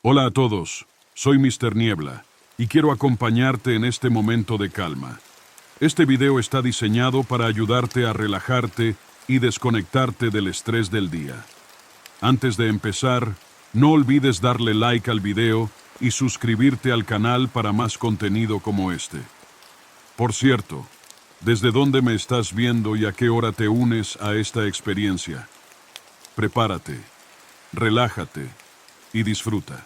Hola a todos, soy Mr. Niebla y quiero acompañarte en este momento de calma. Este video está diseñado para ayudarte a relajarte y desconectarte del estrés del día. Antes de empezar, no olvides darle like al video y suscribirte al canal para más contenido como este. Por cierto, ¿desde dónde me estás viendo y a qué hora te unes a esta experiencia? Prepárate, relájate y disfruta.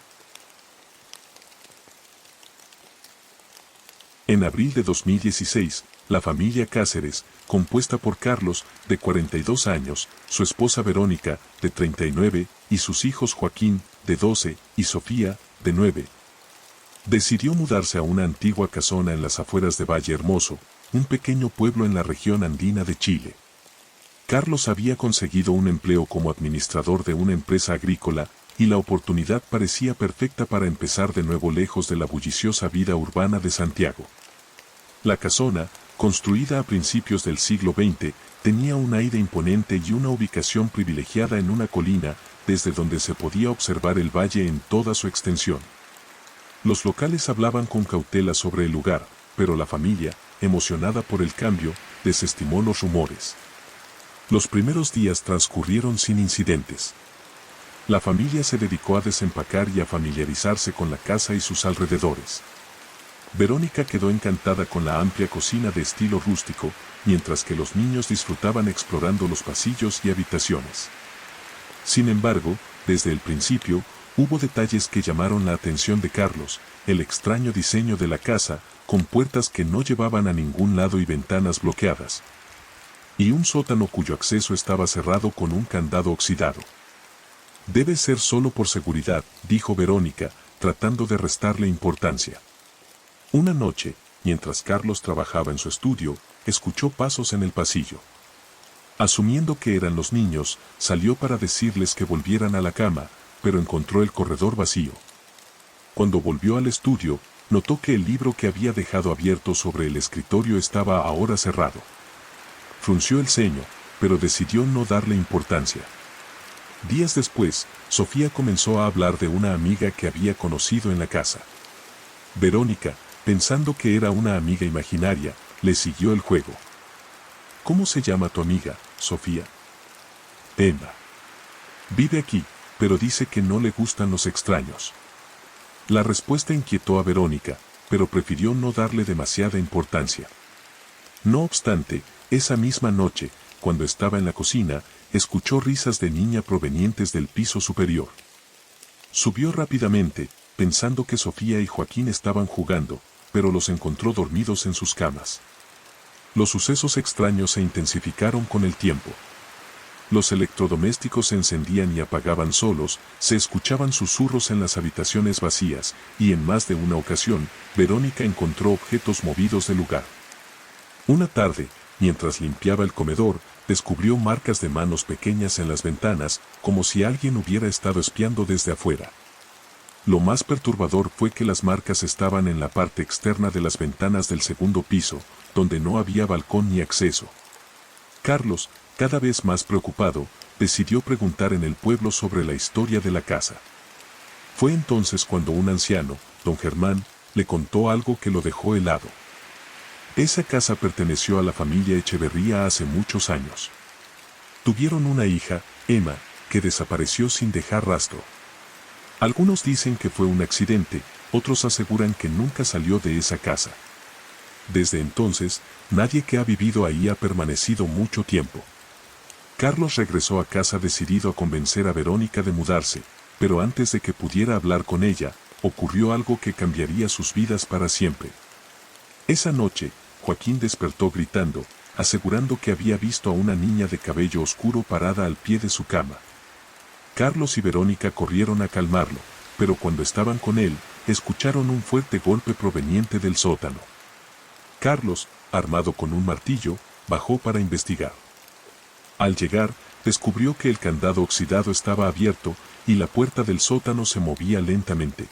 En abril de 2016, la familia Cáceres, compuesta por Carlos, de 42 años, su esposa Verónica, de 39, y sus hijos Joaquín, de 12, y Sofía, de 9, decidió mudarse a una antigua casona en las afueras de Valle Hermoso, un pequeño pueblo en la región andina de Chile. Carlos había conseguido un empleo como administrador de una empresa agrícola, y la oportunidad parecía perfecta para empezar de nuevo lejos de la bulliciosa vida urbana de Santiago. La casona, construida a principios del siglo XX, tenía un aire imponente y una ubicación privilegiada en una colina, desde donde se podía observar el valle en toda su extensión. Los locales hablaban con cautela sobre el lugar, pero la familia, emocionada por el cambio, desestimó los rumores. Los primeros días transcurrieron sin incidentes. La familia se dedicó a desempacar y a familiarizarse con la casa y sus alrededores. Verónica quedó encantada con la amplia cocina de estilo rústico, mientras que los niños disfrutaban explorando los pasillos y habitaciones. Sin embargo, desde el principio, hubo detalles que llamaron la atención de Carlos: el extraño diseño de la casa, con puertas que no llevaban a ningún lado y ventanas bloqueadas, y un sótano cuyo acceso estaba cerrado con un candado oxidado. «Debe ser solo por seguridad», dijo Verónica, tratando de restarle importancia. Una noche, mientras Carlos trabajaba en su estudio, escuchó pasos en el pasillo. Asumiendo que eran los niños, salió para decirles que volvieran a la cama, pero encontró el corredor vacío. Cuando volvió al estudio, notó que el libro que había dejado abierto sobre el escritorio estaba ahora cerrado. Frunció el ceño, pero decidió no darle importancia. Días después, Sofía comenzó a hablar de una amiga que había conocido en la casa. Verónica, pensando que era una amiga imaginaria, le siguió el juego. «¿Cómo se llama tu amiga, Sofía?» «Emma. Vive aquí, pero dice que no le gustan los extraños». La respuesta inquietó a Verónica, pero prefirió no darle demasiada importancia. No obstante, esa misma noche, cuando estaba en la cocina, escuchó risas de niña provenientes del piso superior. Subió rápidamente, pensando que Sofía y Joaquín estaban jugando, pero los encontró dormidos en sus camas. Los sucesos extraños se intensificaron con el tiempo. Los electrodomésticos se encendían y apagaban solos, se escuchaban susurros en las habitaciones vacías, y en más de una ocasión, Verónica encontró objetos movidos del lugar. Una tarde, mientras limpiaba el comedor, descubrió marcas de manos pequeñas en las ventanas, como si alguien hubiera estado espiando desde afuera. Lo más perturbador fue que las marcas estaban en la parte externa de las ventanas del segundo piso, donde no había balcón ni acceso. Carlos, cada vez más preocupado, decidió preguntar en el pueblo sobre la historia de la casa. Fue entonces cuando un anciano, don Germán, le contó algo que lo dejó helado. Esa casa perteneció a la familia Echeverría hace muchos años. Tuvieron una hija, Emma, que desapareció sin dejar rastro. Algunos dicen que fue un accidente, otros aseguran que nunca salió de esa casa. Desde entonces, nadie que ha vivido ahí ha permanecido mucho tiempo. Carlos regresó a casa decidido a convencer a Verónica de mudarse, pero antes de que pudiera hablar con ella, ocurrió algo que cambiaría sus vidas para siempre. Esa noche, Joaquín despertó gritando, asegurando que había visto a una niña de cabello oscuro parada al pie de su cama. Carlos y Verónica corrieron a calmarlo, pero cuando estaban con él, escucharon un fuerte golpe proveniente del sótano. Carlos, armado con un martillo, bajó para investigar. Al llegar, descubrió que el candado oxidado estaba abierto y la puerta del sótano se movía lentamente.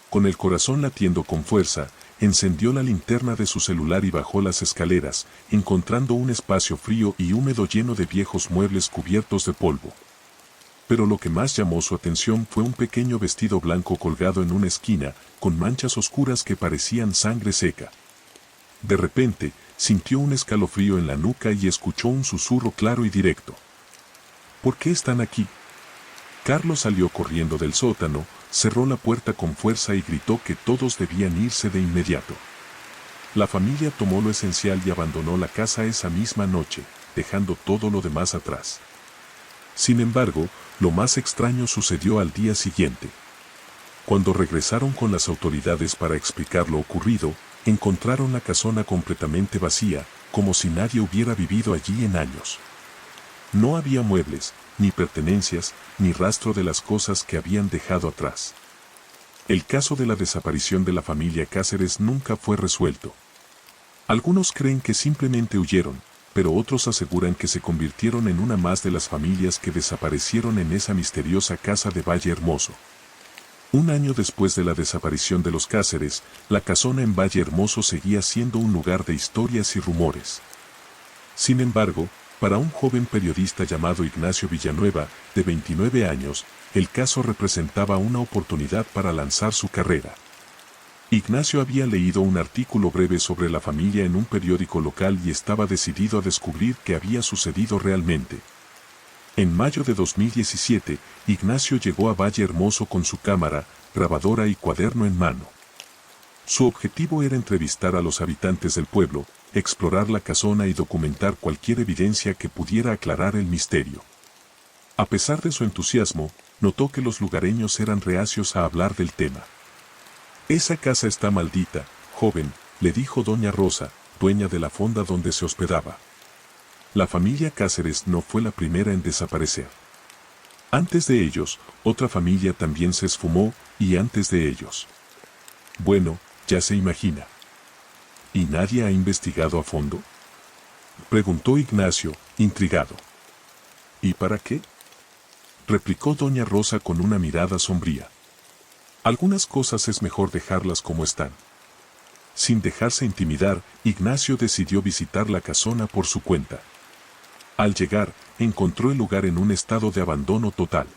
Con el corazón latiendo con fuerza, encendió la linterna de su celular y bajó las escaleras, encontrando un espacio frío y húmedo lleno de viejos muebles cubiertos de polvo. Pero lo que más llamó su atención fue un pequeño vestido blanco colgado en una esquina, con manchas oscuras que parecían sangre seca. De repente, sintió un escalofrío en la nuca y escuchó un susurro claro y directo. ¿Por qué están aquí? Carlos salió corriendo del sótano, cerró la puerta con fuerza y gritó que todos debían irse de inmediato. La familia tomó lo esencial y abandonó la casa esa misma noche, dejando todo lo demás atrás. Sin embargo, lo más extraño sucedió al día siguiente. Cuando regresaron con las autoridades para explicar lo ocurrido, encontraron la casona completamente vacía, como si nadie hubiera vivido allí en años. No había muebles, ni pertenencias, ni rastro de las cosas que habían dejado atrás. El caso de la desaparición de la familia Cáceres nunca fue resuelto. Algunos creen que simplemente huyeron, pero otros aseguran que se convirtieron en una más de las familias que desaparecieron en esa misteriosa casa de Valle Hermoso. Un año después de la desaparición de los Cáceres, la casona en Valle Hermoso seguía siendo un lugar de historias y rumores. Sin embargo, para un joven periodista llamado Ignacio Villanueva, de 29 años, el caso representaba una oportunidad para lanzar su carrera. Ignacio había leído un artículo breve sobre la familia en un periódico local y estaba decidido a descubrir qué había sucedido realmente. En mayo de 2017, Ignacio llegó a Valle Hermoso con su cámara, grabadora y cuaderno en mano. Su objetivo era entrevistar a los habitantes del pueblo, explorar la casona y documentar cualquier evidencia que pudiera aclarar el misterio. A pesar de su entusiasmo, notó que los lugareños eran reacios a hablar del tema. «Esa casa está maldita, joven», le dijo doña Rosa, dueña de la fonda donde se hospedaba. La familia Cáceres no fue la primera en desaparecer. Antes de ellos, otra familia también se esfumó, y antes de ellos. Bueno, ya se imagina. ¿Y nadie ha investigado a fondo?, preguntó Ignacio, intrigado. ¿Y para qué?, replicó doña Rosa con una mirada sombría. Algunas cosas es mejor dejarlas como están. Sin dejarse intimidar, Ignacio decidió visitar la casona por su cuenta. Al llegar, encontró el lugar en un estado de abandono total.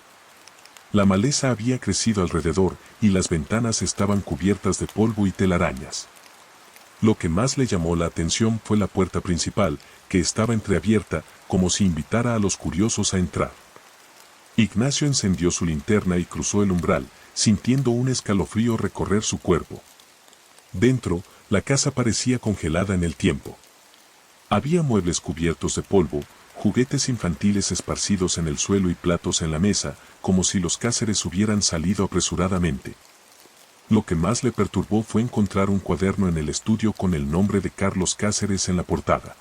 La maleza había crecido alrededor y las ventanas estaban cubiertas de polvo y telarañas. Lo que más le llamó la atención fue la puerta principal, que estaba entreabierta, como si invitara a los curiosos a entrar. Ignacio encendió su linterna y cruzó el umbral, sintiendo un escalofrío recorrer su cuerpo. Dentro, la casa parecía congelada en el tiempo. Había muebles cubiertos de polvo, juguetes infantiles esparcidos en el suelo y platos en la mesa, como si los Cáceres hubieran salido apresuradamente. Lo que más le perturbó fue encontrar un cuaderno en el estudio con el nombre de Carlos Cáceres en la portada.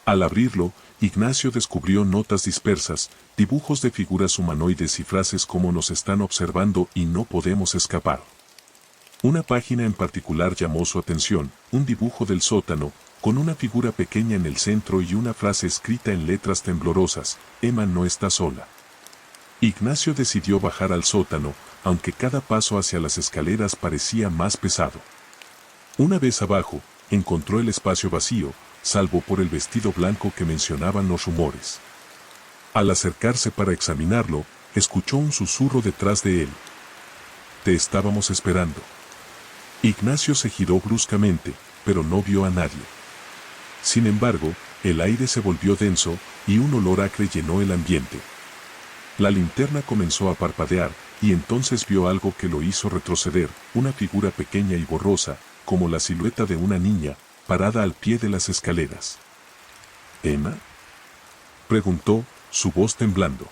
Al abrirlo, Ignacio descubrió notas dispersas, dibujos de figuras humanoides y frases como «nos están observando y no podemos escapar». Una página en particular llamó su atención, un dibujo del sótano, con una figura pequeña en el centro y una frase escrita en letras temblorosas: «Emma no está sola». Ignacio decidió bajar al sótano, aunque cada paso hacia las escaleras parecía más pesado. Una vez abajo, encontró el espacio vacío, salvo por el vestido blanco que mencionaban los rumores. Al acercarse para examinarlo, escuchó un susurro detrás de él. «Te estábamos esperando». Ignacio se giró bruscamente, pero no vio a nadie. Sin embargo, el aire se volvió denso, y un olor acre llenó el ambiente. La linterna comenzó a parpadear, y entonces vio algo que lo hizo retroceder, una figura pequeña y borrosa, como la silueta de una niña, parada al pie de las escaleras. «¿Emma?», preguntó, su voz temblando.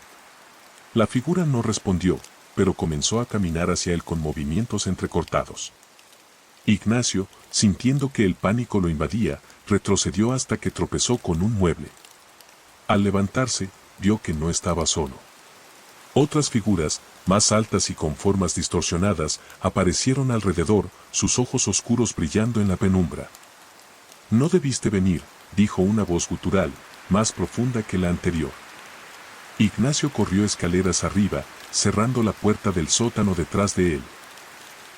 La figura no respondió, pero comenzó a caminar hacia él con movimientos entrecortados. Ignacio, sintiendo que el pánico lo invadía, retrocedió hasta que tropezó con un mueble. Al levantarse, vio que no estaba solo. Otras figuras, más altas y con formas distorsionadas, aparecieron alrededor, sus ojos oscuros brillando en la penumbra. «No debiste venir», dijo una voz gutural, más profunda que la anterior. Ignacio corrió escaleras arriba, cerrando la puerta del sótano detrás de él.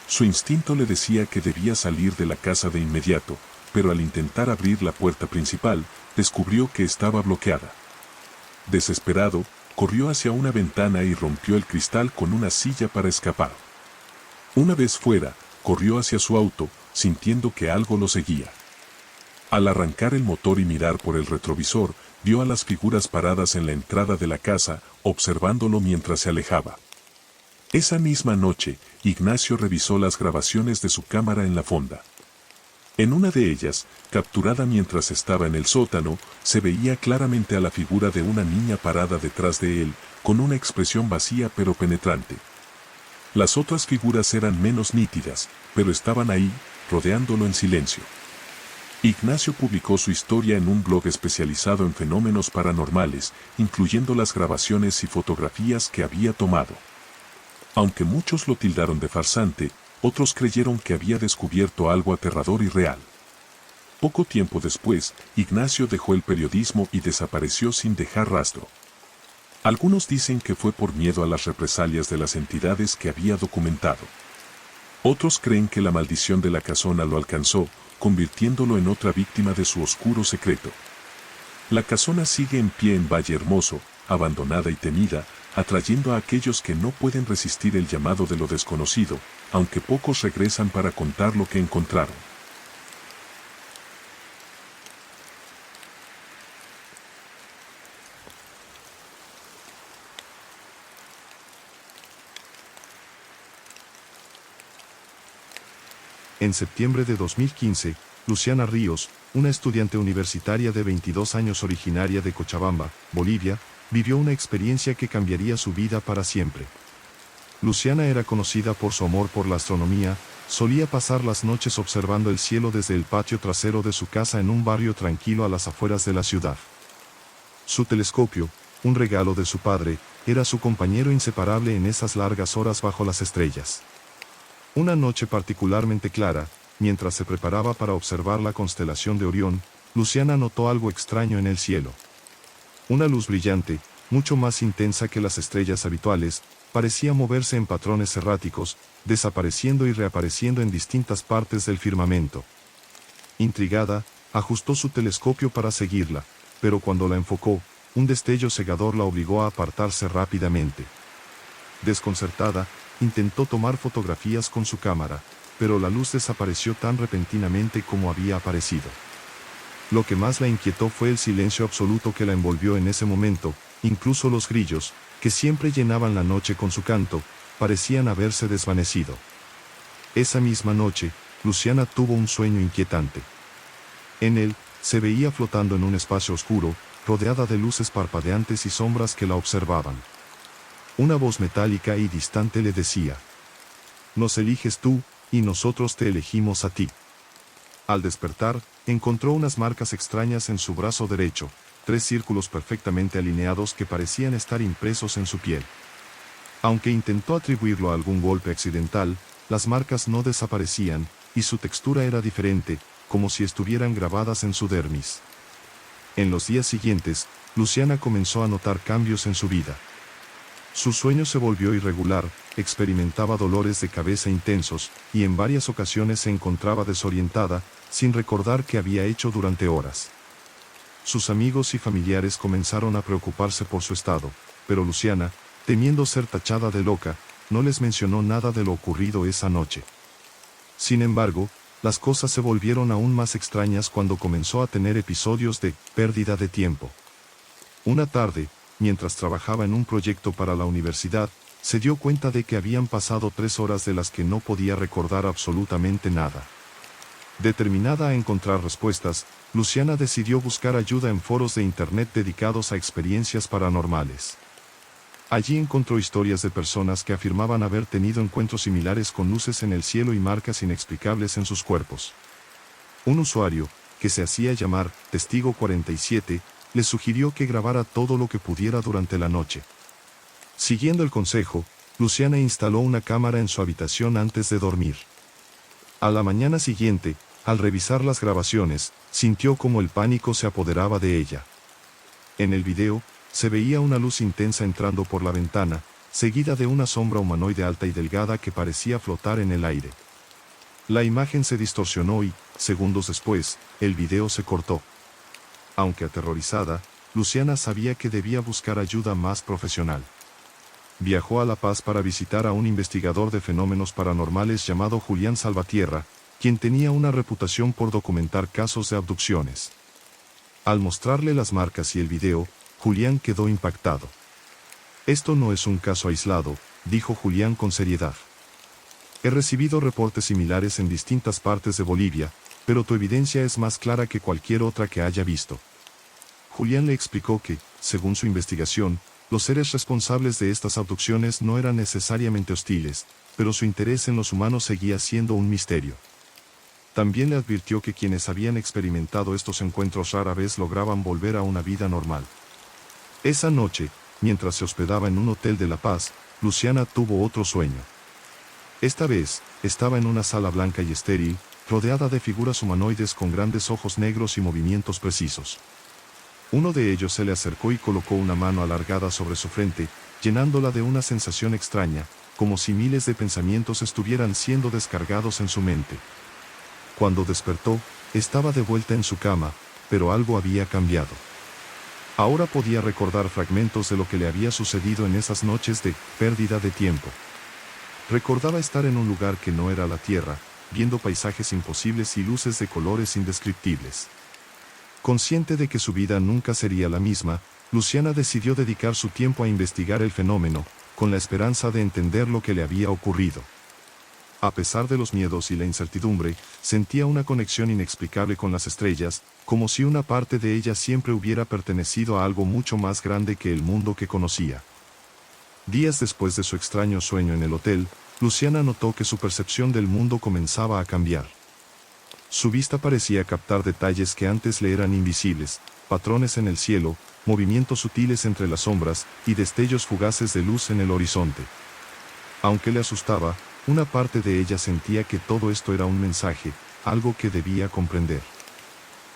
Su instinto le decía que debía salir de la casa de inmediato, pero al intentar abrir la puerta principal, descubrió que estaba bloqueada. Desesperado, corrió hacia una ventana y rompió el cristal con una silla para escapar. Una vez fuera, corrió hacia su auto, sintiendo que algo lo seguía. Al arrancar el motor y mirar por el retrovisor, vio a las figuras paradas en la entrada de la casa, observándolo mientras se alejaba. Esa misma noche, Ignacio revisó las grabaciones de su cámara en la fonda. En una de ellas, capturada mientras estaba en el sótano, se veía claramente a la figura de una niña parada detrás de él, con una expresión vacía pero penetrante. Las otras figuras eran menos nítidas, pero estaban ahí, rodeándolo en silencio. Ignacio publicó su historia en un blog especializado en fenómenos paranormales, incluyendo las grabaciones y fotografías que había tomado. Aunque muchos lo tildaron de farsante, otros creyeron que había descubierto algo aterrador y real. Poco tiempo después, Ignacio dejó el periodismo y desapareció sin dejar rastro. Algunos dicen que fue por miedo a las represalias de las entidades que había documentado. Otros creen que la maldición de la casona lo alcanzó, convirtiéndolo en otra víctima de su oscuro secreto. La casona sigue en pie en Valle Hermoso, abandonada y temida, atrayendo a aquellos que no pueden resistir el llamado de lo desconocido, aunque pocos regresan para contar lo que encontraron. En septiembre de 2015, Luciana Ríos, una estudiante universitaria de 22 años originaria de Cochabamba, Bolivia, vivió una experiencia que cambiaría su vida para siempre. Luciana era conocida por su amor por la astronomía, solía pasar las noches observando el cielo desde el patio trasero de su casa en un barrio tranquilo a las afueras de la ciudad. Su telescopio, un regalo de su padre, era su compañero inseparable en esas largas horas bajo las estrellas. Una noche particularmente clara, mientras se preparaba para observar la constelación de Orión, Luciana notó algo extraño en el cielo. Una luz brillante, mucho más intensa que las estrellas habituales, parecía moverse en patrones erráticos, desapareciendo y reapareciendo en distintas partes del firmamento. Intrigada, ajustó su telescopio para seguirla, pero cuando la enfocó, un destello cegador la obligó a apartarse rápidamente. Desconcertada, intentó tomar fotografías con su cámara, pero la luz desapareció tan repentinamente como había aparecido. Lo que más la inquietó fue el silencio absoluto que la envolvió en ese momento, incluso los grillos, que siempre llenaban la noche con su canto, parecían haberse desvanecido. Esa misma noche, Luciana tuvo un sueño inquietante. En él, se veía flotando en un espacio oscuro, rodeada de luces parpadeantes y sombras que la observaban. Una voz metálica y distante le decía: «Nos eliges tú, y nosotros te elegimos a ti». Al despertar, encontró unas marcas extrañas en su brazo derecho, 3 círculos perfectamente alineados que parecían estar impresos en su piel. Aunque intentó atribuirlo a algún golpe accidental, las marcas no desaparecían, y su textura era diferente, como si estuvieran grabadas en su dermis. En los días siguientes, Luciana comenzó a notar cambios en su vida. Su sueño se volvió irregular, experimentaba dolores de cabeza intensos, y en varias ocasiones se encontraba desorientada, sin recordar qué había hecho durante horas. Sus amigos y familiares comenzaron a preocuparse por su estado, pero Luciana, temiendo ser tachada de loca, no les mencionó nada de lo ocurrido esa noche. Sin embargo, las cosas se volvieron aún más extrañas cuando comenzó a tener episodios de pérdida de tiempo. Una tarde, mientras trabajaba en un proyecto para la universidad, se dio cuenta de que habían pasado 3 horas de las que no podía recordar absolutamente nada. Determinada a encontrar respuestas, Luciana decidió buscar ayuda en foros de internet dedicados a experiencias paranormales. Allí encontró historias de personas que afirmaban haber tenido encuentros similares con luces en el cielo y marcas inexplicables en sus cuerpos. Un usuario, que se hacía llamar Testigo 47, le sugirió que grabara todo lo que pudiera durante la noche. Siguiendo el consejo, Luciana instaló una cámara en su habitación antes de dormir. A la mañana siguiente, al revisar las grabaciones, sintió como el pánico se apoderaba de ella. En el video, se veía una luz intensa entrando por la ventana, seguida de una sombra humanoide alta y delgada que parecía flotar en el aire. La imagen se distorsionó y, segundos después, el video se cortó. Aunque aterrorizada, Luciana sabía que debía buscar ayuda más profesional. Viajó a La Paz para visitar a un investigador de fenómenos paranormales llamado Julián Salvatierra, quien tenía una reputación por documentar casos de abducciones. Al mostrarle las marcas y el video, Julián quedó impactado. Esto no es un caso aislado, dijo Julián con seriedad. He recibido reportes similares en distintas partes de Bolivia, pero tu evidencia es más clara que cualquier otra que haya visto. Julián le explicó que, según su investigación, los seres responsables de estas abducciones no eran necesariamente hostiles, pero su interés en los humanos seguía siendo un misterio. También le advirtió que quienes habían experimentado estos encuentros rara vez lograban volver a una vida normal. Esa noche, mientras se hospedaba en un hotel de La Paz, Luciana tuvo otro sueño. Esta vez, estaba en una sala blanca y estéril, rodeada de figuras humanoides con grandes ojos negros y movimientos precisos. Uno de ellos se le acercó y colocó una mano alargada sobre su frente, llenándola de una sensación extraña, como si miles de pensamientos estuvieran siendo descargados en su mente. Cuando despertó, estaba de vuelta en su cama, pero algo había cambiado. Ahora podía recordar fragmentos de lo que le había sucedido en esas noches de pérdida de tiempo. Recordaba estar en un lugar que no era la Tierra, viendo paisajes imposibles y luces de colores indescriptibles. Consciente de que su vida nunca sería la misma, Luciana decidió dedicar su tiempo a investigar el fenómeno, con la esperanza de entender lo que le había ocurrido. A pesar de los miedos y la incertidumbre, sentía una conexión inexplicable con las estrellas, como si una parte de ellas siempre hubiera pertenecido a algo mucho más grande que el mundo que conocía. Días después de su extraño sueño en el hotel, Luciana notó que su percepción del mundo comenzaba a cambiar. Su vista parecía captar detalles que antes le eran invisibles, patrones en el cielo, movimientos sutiles entre las sombras y destellos fugaces de luz en el horizonte. Aunque le asustaba, una parte de ella sentía que todo esto era un mensaje, algo que debía comprender.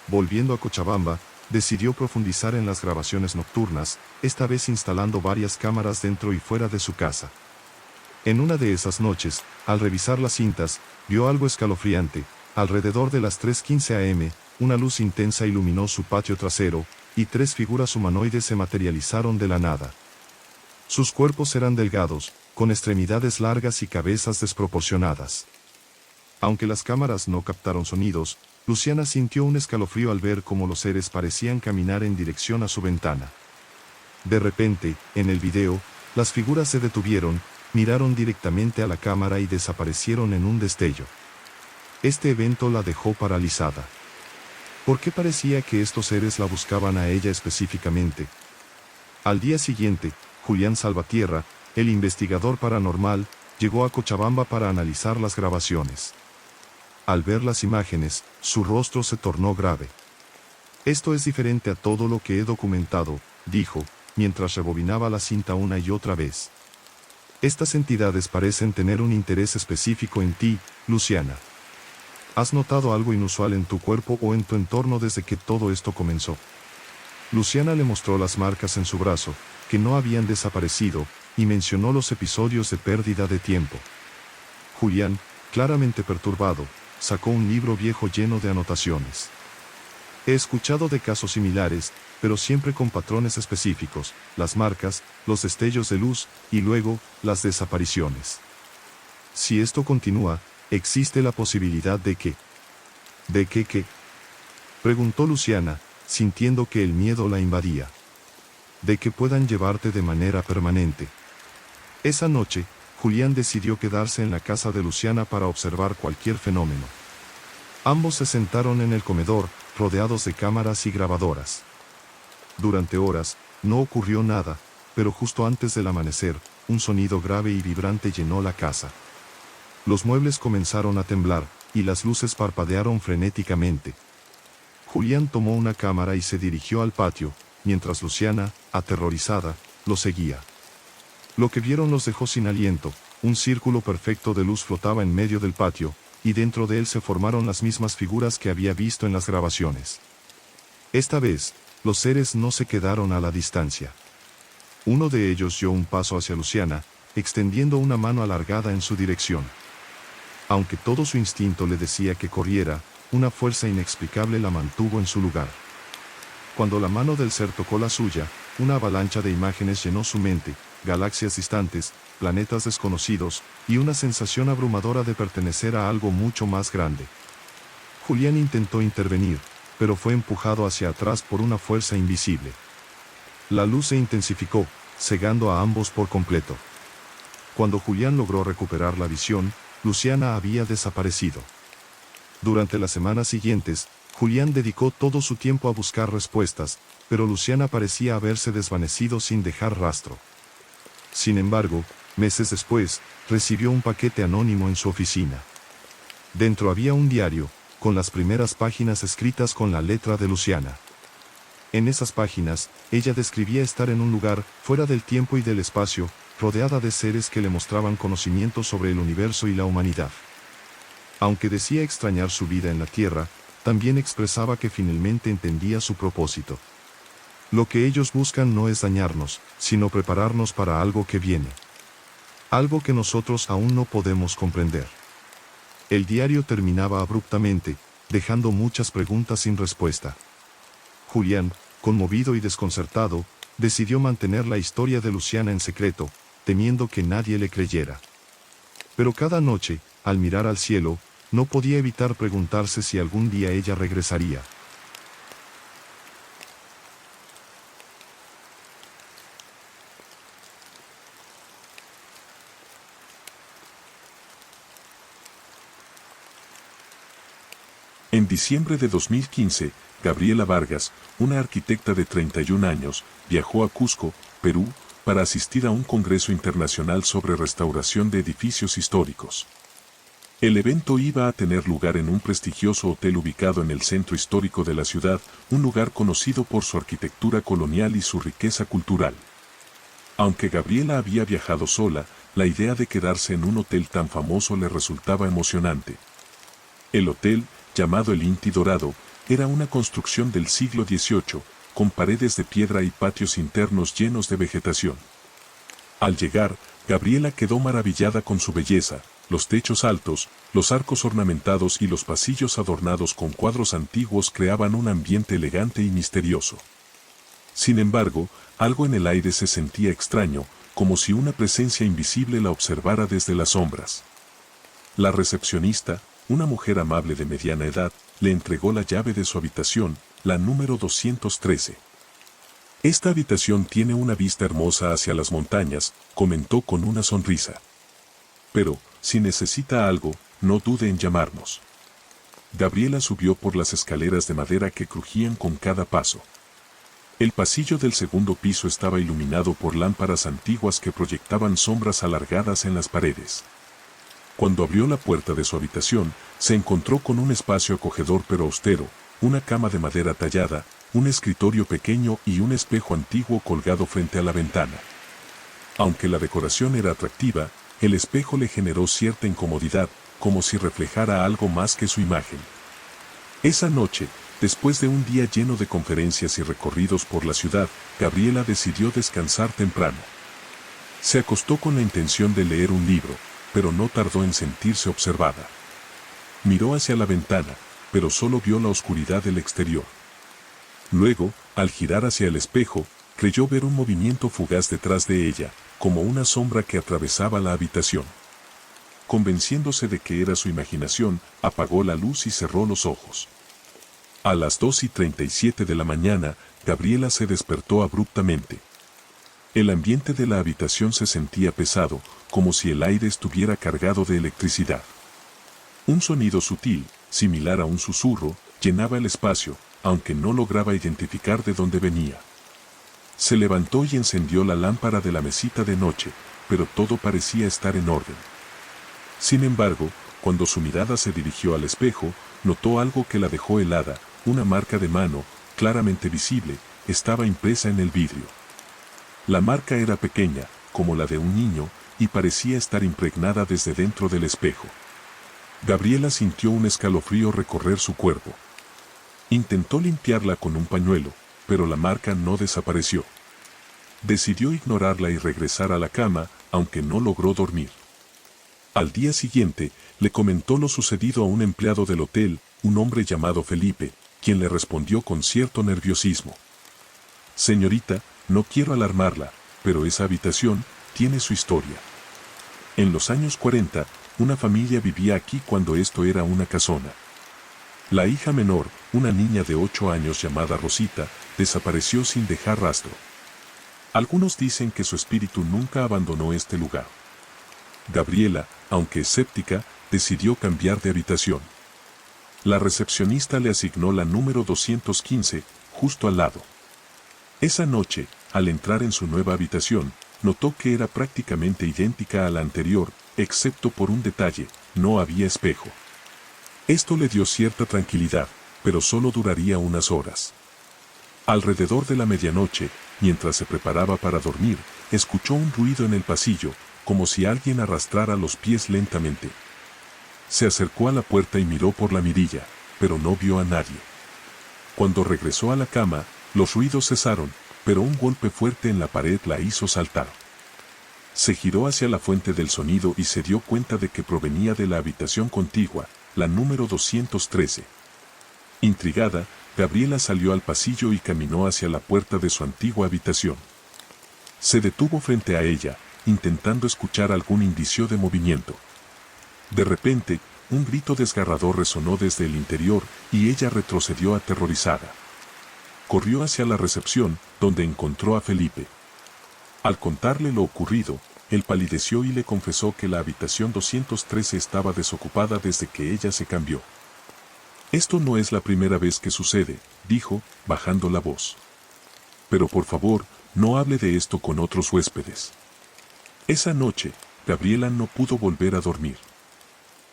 Volviendo a Cochabamba, decidió profundizar en las grabaciones nocturnas, esta vez instalando varias cámaras dentro y fuera de su casa. En una de esas noches, al revisar las cintas, vio algo escalofriante. Alrededor de las 3:15 am, una luz intensa iluminó su patio trasero, y 3 figuras humanoides se materializaron de la nada. Sus cuerpos eran delgados, con extremidades largas y cabezas desproporcionadas. Aunque las cámaras no captaron sonidos, Luciana sintió un escalofrío al ver cómo los seres parecían caminar en dirección a su ventana. De repente, en el video, las figuras se detuvieron, miraron directamente a la cámara y desaparecieron en un destello. Este evento la dejó paralizada. ¿Por qué parecía que estos seres la buscaban a ella específicamente? Al día siguiente, Julián Salvatierra, el investigador paranormal, llegó a Cochabamba para analizar las grabaciones. Al ver las imágenes, su rostro se tornó grave. Esto es diferente a todo lo que he documentado, dijo, mientras rebobinaba la cinta una y otra vez. Estas entidades parecen tener un interés específico en ti, Luciana. ¿Has notado algo inusual en tu cuerpo o en tu entorno desde que todo esto comenzó? Luciana le mostró las marcas en su brazo, que no habían desaparecido, y mencionó los episodios de pérdida de tiempo. Julián, claramente perturbado, sacó un libro viejo lleno de anotaciones. He escuchado de casos similares, pero siempre con patrones específicos, las marcas, los destellos de luz, y luego, las desapariciones. Si esto continúa, existe la posibilidad de que... ¿De qué? Preguntó Luciana, sintiendo que el miedo la invadía. De que puedan llevarte de manera permanente. Esa noche, Julián decidió quedarse en la casa de Luciana para observar cualquier fenómeno. Ambos se sentaron en el comedor, rodeados de cámaras y grabadoras. Durante horas, no ocurrió nada, pero justo antes del amanecer, un sonido grave y vibrante llenó la casa. Los muebles comenzaron a temblar, y las luces parpadearon frenéticamente. Julián tomó una cámara y se dirigió al patio, mientras Luciana, aterrorizada, lo seguía. Lo que vieron los dejó sin aliento. Un círculo perfecto de luz flotaba en medio del patio, y dentro de él se formaron las mismas figuras que había visto en las grabaciones. Esta vez, los seres no se quedaron a la distancia. Uno de ellos dio un paso hacia Luciana, extendiendo una mano alargada en su dirección. Aunque todo su instinto le decía que corriera, una fuerza inexplicable la mantuvo en su lugar. Cuando la mano del ser tocó la suya, una avalancha de imágenes llenó su mente, galaxias distantes, planetas desconocidos, y una sensación abrumadora de pertenecer a algo mucho más grande. Julián intentó intervenir, pero fue empujado hacia atrás por una fuerza invisible. La luz se intensificó, cegando a ambos por completo. Cuando Julián logró recuperar la visión, Luciana había desaparecido. Durante las semanas siguientes, Julián dedicó todo su tiempo a buscar respuestas, pero Luciana parecía haberse desvanecido sin dejar rastro. Sin embargo, meses después, recibió un paquete anónimo en su oficina. Dentro había un diario, con las primeras páginas escritas con la letra de Luciana. En esas páginas, ella describía estar en un lugar, fuera del tiempo y del espacio, rodeada de seres que le mostraban conocimientos sobre el universo y la humanidad. Aunque decía extrañar su vida en la Tierra, también expresaba que finalmente entendía su propósito. Lo que ellos buscan no es dañarnos, sino prepararnos para algo que viene. Algo que nosotros aún no podemos comprender. El diario terminaba abruptamente, dejando muchas preguntas sin respuesta. Julián, conmovido y desconcertado, decidió mantener la historia de Luciana en secreto, temiendo que nadie le creyera. Pero cada noche, al mirar al cielo, no podía evitar preguntarse si algún día ella regresaría. En diciembre de 2015, Gabriela Vargas, una arquitecta de 31 años, viajó a Cusco, Perú, para asistir a un congreso internacional sobre restauración de edificios históricos. El evento iba a tener lugar en un prestigioso hotel ubicado en el centro histórico de la ciudad, un lugar conocido por su arquitectura colonial y su riqueza cultural. Aunque Gabriela había viajado sola, la idea de quedarse en un hotel tan famoso le resultaba emocionante. El hotel, llamado el Inti Dorado, era una construcción del siglo XVIII, con paredes de piedra y patios internos llenos de vegetación. Al llegar, Gabriela quedó maravillada con su belleza, los techos altos, los arcos ornamentados y los pasillos adornados con cuadros antiguos creaban un ambiente elegante y misterioso. Sin embargo, algo en el aire se sentía extraño, como si una presencia invisible la observara desde las sombras. La recepcionista, una mujer amable de mediana edad, le entregó la llave de su habitación, la número 213. Esta habitación tiene una vista hermosa hacia las montañas, comentó con una sonrisa. Pero, si necesita algo, no dude en llamarnos. Gabriela subió por las escaleras de madera que crujían con cada paso. El pasillo del segundo piso estaba iluminado por lámparas antiguas que proyectaban sombras alargadas en las paredes. Cuando abrió la puerta de su habitación, se encontró con un espacio acogedor pero austero, una cama de madera tallada, un escritorio pequeño y un espejo antiguo colgado frente a la ventana. Aunque la decoración era atractiva, el espejo le generó cierta incomodidad, como si reflejara algo más que su imagen. Esa noche, después de un día lleno de conferencias y recorridos por la ciudad, Gabriela decidió descansar temprano. Se acostó con la intención de leer un libro, pero no tardó en sentirse observada. Miró hacia la ventana, pero solo vio la oscuridad del exterior. Luego, al girar hacia el espejo, creyó ver un movimiento fugaz detrás de ella, como una sombra que atravesaba la habitación. Convenciéndose de que era su imaginación, apagó la luz y cerró los ojos. A las 2:37 de la mañana, Gabriela se despertó abruptamente. El ambiente de la habitación se sentía pesado, como si el aire estuviera cargado de electricidad. Un sonido sutil, similar a un susurro, llenaba el espacio, aunque no lograba identificar de dónde venía. Se levantó y encendió la lámpara de la mesita de noche, pero todo parecía estar en orden. Sin embargo, cuando su mirada se dirigió al espejo, notó algo que la dejó helada, una marca de mano, claramente visible, estaba impresa en el vidrio. La marca era pequeña, como la de un niño, y parecía estar impregnada desde dentro del espejo. Gabriela sintió un escalofrío recorrer su cuerpo. Intentó limpiarla con un pañuelo, pero la marca no desapareció. Decidió ignorarla y regresar a la cama, aunque no logró dormir. Al día siguiente, le comentó lo sucedido a un empleado del hotel, un hombre llamado Felipe, quien le respondió con cierto nerviosismo. Señorita, no quiero alarmarla, pero esa habitación tiene su historia. En los años 40, una familia vivía aquí cuando esto era una casona. La hija menor, una niña de 8 años llamada Rosita, desapareció sin dejar rastro. Algunos dicen que su espíritu nunca abandonó este lugar. Gabriela, aunque escéptica, decidió cambiar de habitación. La recepcionista le asignó la número 215, justo al lado. Esa noche, al entrar en su nueva habitación, notó que era prácticamente idéntica a la anterior, excepto por un detalle: no había espejo. Esto le dio cierta tranquilidad, pero solo duraría unas horas. Alrededor de la medianoche, mientras se preparaba para dormir, escuchó un ruido en el pasillo, como si alguien arrastrara los pies lentamente. Se acercó a la puerta y miró por la mirilla, pero no vio a nadie. Cuando regresó a la cama, los ruidos cesaron, pero un golpe fuerte en la pared la hizo saltar. Se giró hacia la fuente del sonido y se dio cuenta de que provenía de la habitación contigua, la número 213. Intrigada, Gabriela salió al pasillo y caminó hacia la puerta de su antigua habitación. Se detuvo frente a ella, intentando escuchar algún indicio de movimiento. De repente, un grito desgarrador resonó desde el interior y ella retrocedió aterrorizada. Corrió hacia la recepción, donde encontró a Felipe. Al contarle lo ocurrido, él palideció y le confesó que la habitación 213 estaba desocupada desde que ella se cambió. «Esto no es la primera vez que sucede», dijo, bajando la voz. «Pero por favor, no hable de esto con otros huéspedes». Esa noche, Gabriela no pudo volver a dormir.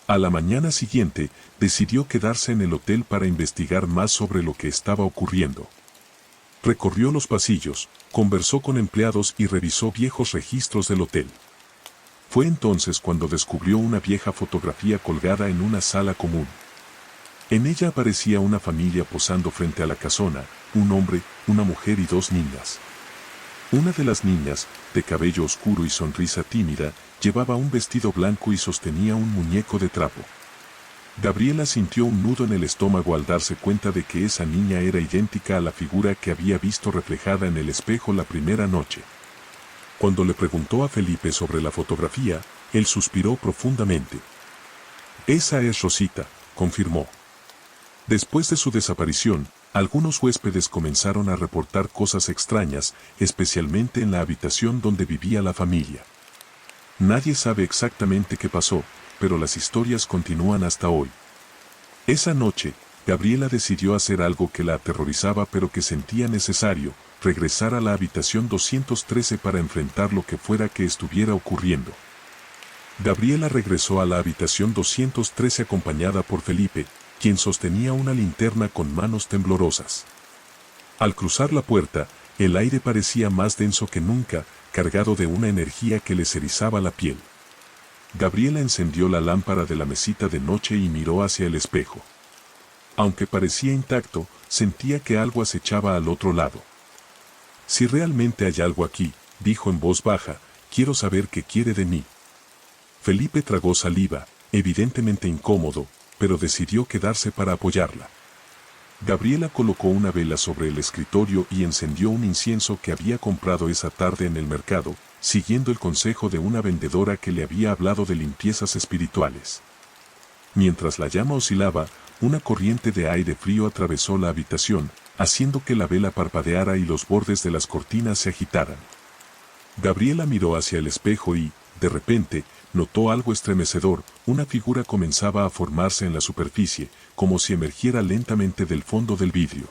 A la mañana siguiente, decidió quedarse en el hotel para investigar más sobre lo que estaba ocurriendo. Recorrió los pasillos, conversó con empleados y revisó viejos registros del hotel. Fue entonces cuando descubrió una vieja fotografía colgada en una sala común. En ella aparecía una familia posando frente a la casona: un hombre, una mujer y 2 niñas. Una de las niñas, de cabello oscuro y sonrisa tímida, llevaba un vestido blanco y sostenía un muñeco de trapo. Gabriela sintió un nudo en el estómago al darse cuenta de que esa niña era idéntica a la figura que había visto reflejada en el espejo la primera noche. Cuando le preguntó a Felipe sobre la fotografía, él suspiró profundamente. «Esa es Rosita», confirmó. Después de su desaparición, algunos huéspedes comenzaron a reportar cosas extrañas, especialmente en la habitación donde vivía la familia. Nadie sabe exactamente qué pasó, pero las historias continúan hasta hoy. Esa noche, Gabriela decidió hacer algo que la aterrorizaba pero que sentía necesario: regresar a la habitación 213 para enfrentar lo que fuera que estuviera ocurriendo. Gabriela regresó a la habitación 213 acompañada por Felipe, quien sostenía una linterna con manos temblorosas. Al cruzar la puerta, el aire parecía más denso que nunca, cargado de una energía que les erizaba la piel. Gabriela encendió la lámpara de la mesita de noche y miró hacia el espejo. Aunque parecía intacto, sentía que algo acechaba al otro lado. «Si realmente hay algo aquí», dijo en voz baja, «quiero saber qué quiere de mí». Felipe tragó saliva, evidentemente incómodo, pero decidió quedarse para apoyarla. Gabriela colocó una vela sobre el escritorio y encendió un incienso que había comprado esa tarde en el mercado, siguiendo el consejo de una vendedora que le había hablado de limpiezas espirituales. Mientras la llama oscilaba, una corriente de aire frío atravesó la habitación, haciendo que la vela parpadeara y los bordes de las cortinas se agitaran. Gabriela miró hacia el espejo y, de repente, notó algo estremecedor: una figura comenzaba a formarse en la superficie, como si emergiera lentamente del fondo del vidrio.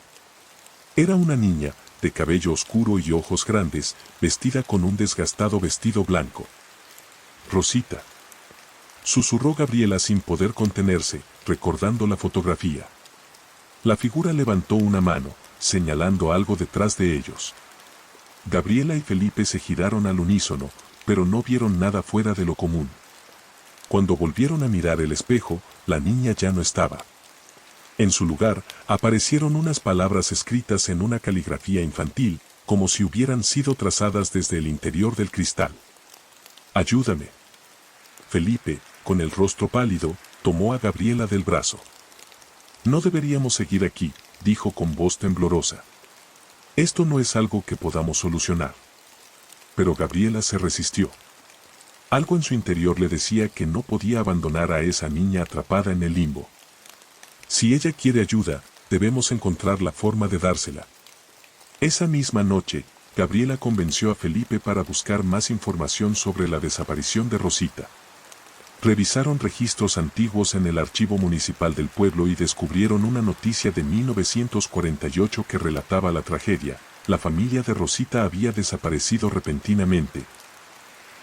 Era una niña, de cabello oscuro y ojos grandes, vestida con un desgastado vestido blanco. «Rosita», susurró Gabriela sin poder contenerse, recordando la fotografía. La figura levantó una mano, señalando algo detrás de ellos. Gabriela y Felipe se giraron al unísono, pero no vieron nada fuera de lo común. Cuando volvieron a mirar el espejo, la niña ya no estaba. En su lugar, aparecieron unas palabras escritas en una caligrafía infantil, como si hubieran sido trazadas desde el interior del cristal. «Ayúdame». Felipe, con el rostro pálido, tomó a Gabriela del brazo. «No deberíamos seguir aquí», dijo con voz temblorosa. Esto no es algo que podamos solucionar. Pero Gabriela se resistió. Algo en su interior le decía que no podía abandonar a esa niña atrapada en el limbo. Si ella quiere ayuda, debemos encontrar la forma de dársela. Esa misma noche, Gabriela convenció a Felipe para buscar más información sobre la desaparición de Rosita. Revisaron registros antiguos en el archivo municipal del pueblo y descubrieron una noticia de 1948 que relataba la tragedia. La familia de Rosita había desaparecido repentinamente,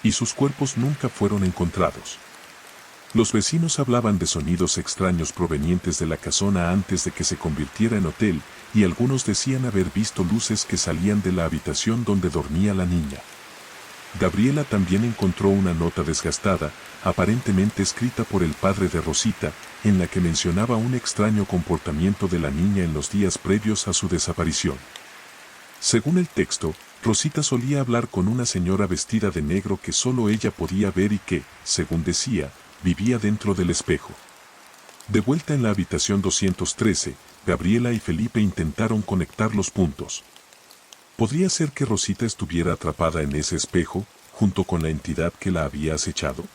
y sus cuerpos nunca fueron encontrados. Los vecinos hablaban de sonidos extraños provenientes de la casona antes de que se convirtiera en hotel, y algunos decían haber visto luces que salían de la habitación donde dormía la niña. Gabriela también encontró una nota desgastada, aparentemente escrita por el padre de Rosita, en la que mencionaba un extraño comportamiento de la niña en los días previos a su desaparición. Según el texto, Rosita solía hablar con una señora vestida de negro que solo ella podía ver y que, según decía, vivía dentro del espejo. De vuelta en la habitación 213, Gabriela y Felipe intentaron conectar los puntos. ¿Podría ser que Rosita estuviera atrapada en ese espejo, junto con la entidad que la había acechado?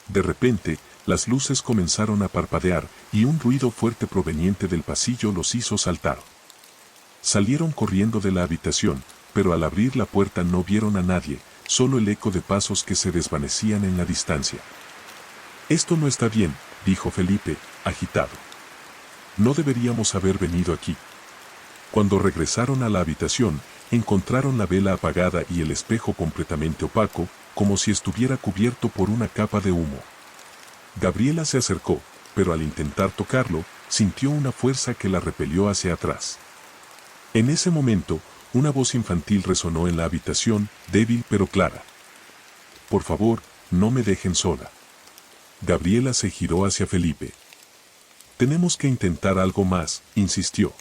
De repente, las luces comenzaron a parpadear, y un ruido fuerte proveniente del pasillo los hizo saltar. Salieron corriendo de la habitación, pero al abrir la puerta no vieron a nadie, solo el eco de pasos que se desvanecían en la distancia. «Esto no está bien», dijo Felipe, agitado. «No deberíamos haber venido aquí». Cuando regresaron a la habitación, encontraron la vela apagada y el espejo completamente opaco, como si estuviera cubierto por una capa de humo. Gabriela se acercó, pero al intentar tocarlo, sintió una fuerza que la repelió hacia atrás. En ese momento, una voz infantil resonó en la habitación, débil pero clara. «Por favor, no me dejen sola». Gabriela se giró hacia Felipe. «Tenemos que intentar algo más», insistió.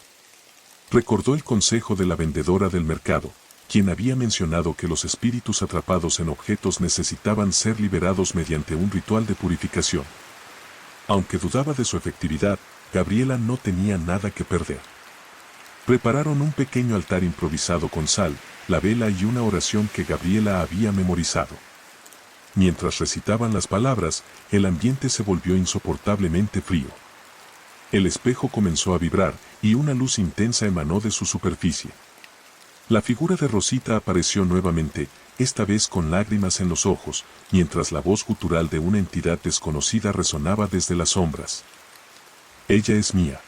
Recordó el consejo de la vendedora del mercado, quien había mencionado que los espíritus atrapados en objetos necesitaban ser liberados mediante un ritual de purificación. Aunque dudaba de su efectividad, Gabriela no tenía nada que perder. Prepararon un pequeño altar improvisado con sal, la vela y una oración que Gabriela había memorizado. Mientras recitaban las palabras, el ambiente se volvió insoportablemente frío. El espejo comenzó a vibrar, y una luz intensa emanó de su superficie. La figura de Rosita apareció nuevamente, esta vez con lágrimas en los ojos, mientras la voz gutural de una entidad desconocida resonaba desde las sombras. «Ella es mía».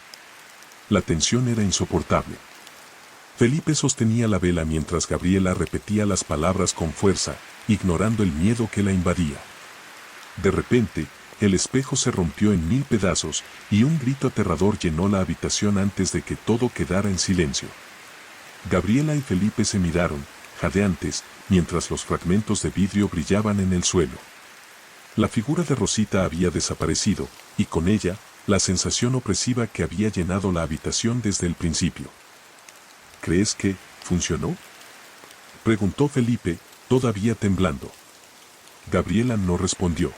La tensión era insoportable. Felipe sostenía la vela mientras Gabriela repetía las palabras con fuerza, ignorando el miedo que la invadía. De repente, el espejo se rompió en 1000 pedazos, y un grito aterrador llenó la habitación antes de que todo quedara en silencio. Gabriela y Felipe se miraron, jadeantes, mientras los fragmentos de vidrio brillaban en el suelo. La figura de Rosita había desaparecido, y con ella, la sensación opresiva que había llenado la habitación desde el principio. «¿Crees que funcionó?», preguntó Felipe, todavía temblando. Gabriela no respondió.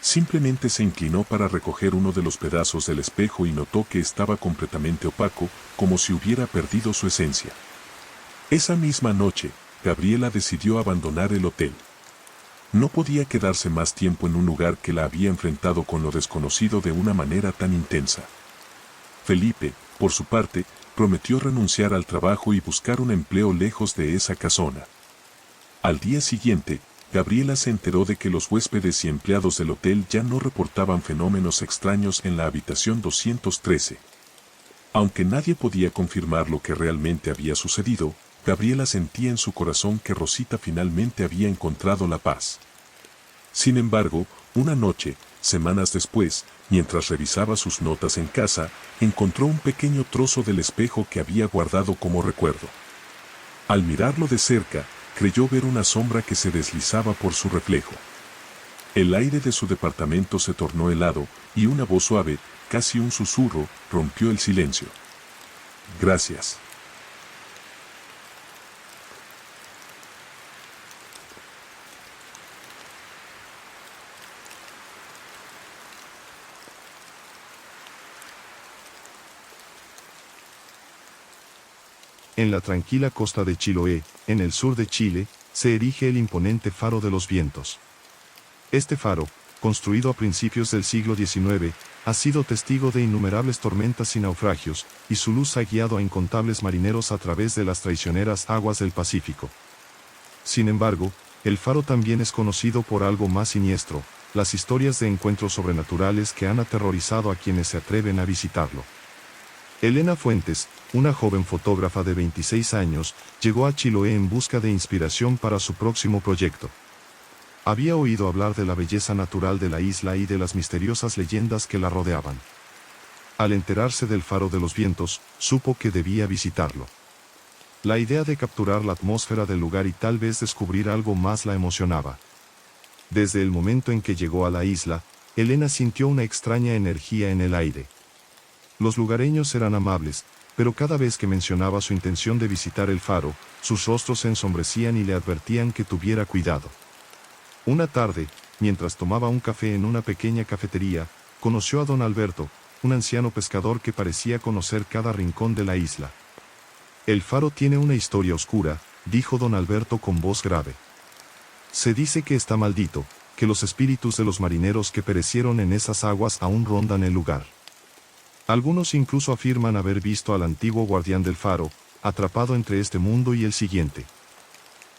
Simplemente se inclinó para recoger uno de los pedazos del espejo y notó que estaba completamente opaco, como si hubiera perdido su esencia. Esa misma noche, Gabriela decidió abandonar el hotel. No podía quedarse más tiempo en un lugar que la había enfrentado con lo desconocido de una manera tan intensa. Felipe, por su parte, prometió renunciar al trabajo y buscar un empleo lejos de esa casona. Al día siguiente, Gabriela se enteró de que los huéspedes y empleados del hotel ya no reportaban fenómenos extraños en la habitación 213. Aunque nadie podía confirmar lo que realmente había sucedido, Gabriela sentía en su corazón que Rosita finalmente había encontrado la paz. Sin embargo, una noche, semanas después, mientras revisaba sus notas en casa, encontró un pequeño trozo del espejo que había guardado como recuerdo. Al mirarlo de cerca, creyó ver una sombra que se deslizaba por su reflejo. El aire de su departamento se tornó helado, y una voz suave, casi un susurro, rompió el silencio. «Gracias». En la tranquila costa de Chiloé, en el sur de Chile, se erige el imponente Faro de los Vientos. Este faro, construido a principios del siglo XIX, ha sido testigo de innumerables tormentas y naufragios, y su luz ha guiado a incontables marineros a través de las traicioneras aguas del Pacífico. Sin embargo, el faro también es conocido por algo más siniestro, las historias de encuentros sobrenaturales que han aterrorizado a quienes se atreven a visitarlo. Elena Fuentes, una joven fotógrafa de 26 años, llegó a Chiloé en busca de inspiración para su próximo proyecto. Había oído hablar de la belleza natural de la isla y de las misteriosas leyendas que la rodeaban. Al enterarse del Faro de los Vientos, supo que debía visitarlo. La idea de capturar la atmósfera del lugar y tal vez descubrir algo más la emocionaba. Desde el momento en que llegó a la isla, Elena sintió una extraña energía en el aire. Los lugareños eran amables, pero cada vez que mencionaba su intención de visitar el faro, sus rostros se ensombrecían y le advertían que tuviera cuidado. Una tarde, mientras tomaba un café en una pequeña cafetería, conoció a don Alberto, un anciano pescador que parecía conocer cada rincón de la isla. El faro tiene una historia oscura, dijo don Alberto con voz grave. Se dice que está maldito, que los espíritus de los marineros que perecieron en esas aguas aún rondan el lugar. Algunos incluso afirman haber visto al antiguo guardián del faro, atrapado entre este mundo y el siguiente.